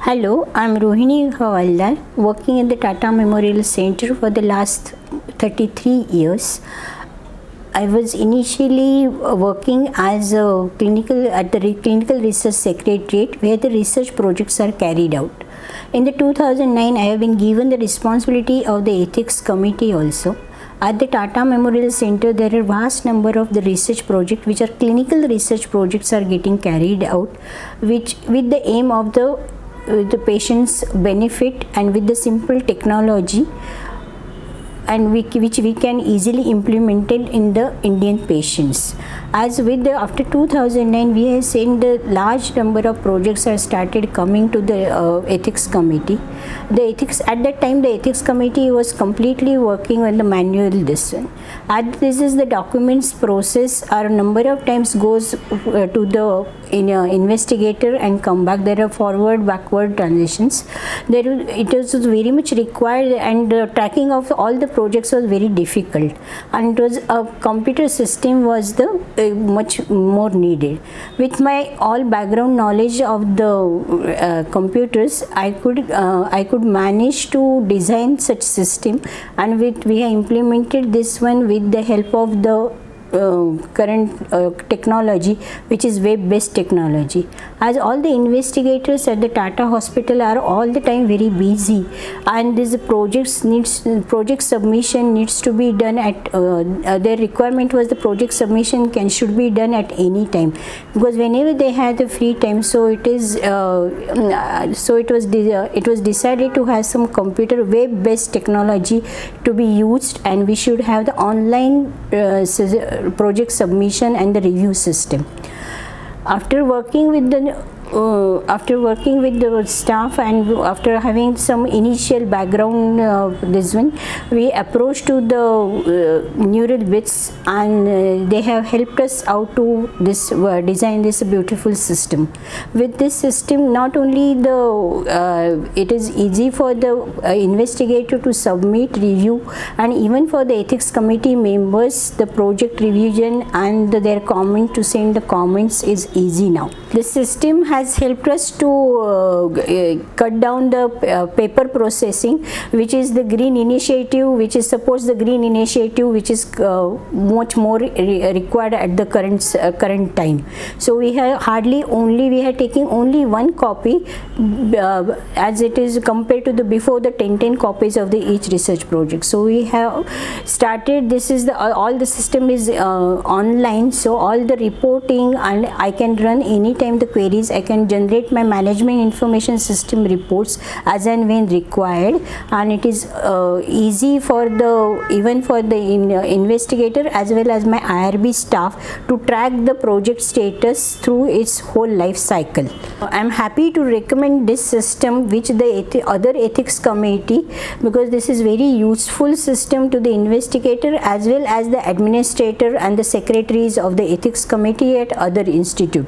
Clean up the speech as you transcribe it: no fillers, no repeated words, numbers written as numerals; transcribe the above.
Hello, I'm Rohini Havaldar, working in the Tata Memorial Center for the last 33 years. I was initially working as a clinical research secretariat where the research projects are carried out. In the 2009, I have been given the responsibility of the ethics committee also. At the Tata Memorial Center, there are vast number of the research projects which are clinical research projects are getting carried out, which with the aim of the patient's benefit and with the simple technology and which we can easily implement it in the Indian patients. As with the after 2009, we have seen the large number of projects are started coming to the ethics committee. The ethics at that time, the ethics committee was completely working on the manual this one. This is the documents process are number of times goes to the investigator and come back. There are forward backward transitions. It is very much required, and the tracking of all the projects was very difficult, and it was a computer system was the much more needed. With my all background knowledge of the computers, I could manage to design such system, and we have implemented this one with the help of the current technology, which is web-based technology. As all the investigators at the Tata Hospital are all the time very busy, and this project submission needs to be done at their requirement was the project submission should be done at any time, because whenever they had the free time. So it was decided to have some computer web-based technology to be used, and we should have the online project submission and the review system. After working with the staff and after having some initial background this one, we approached to the NeuralBits, and they have helped us out to this design this beautiful system. With this system, not only it is easy for the investigator to submit review, and even for the ethics committee members, the project revision and their comment to send the comments is easy now. This system has helped us to cut down the paper processing, which is the green initiative, which is which is much more required at the current time. So we are taking only one copy as it is compared to the before the 10 copies of the each research project. So we have started, this is all the system is online, so all the reporting, and I can run anytime the queries. I can generate my management information system reports as and when required, and it is easy for even for the investigator as well as my IRB staff to track the project status through its whole life cycle. I am happy to recommend this system which the other ethics committee, because this is very useful system to the investigator as well as the administrator and the secretaries of the ethics committee at other institute.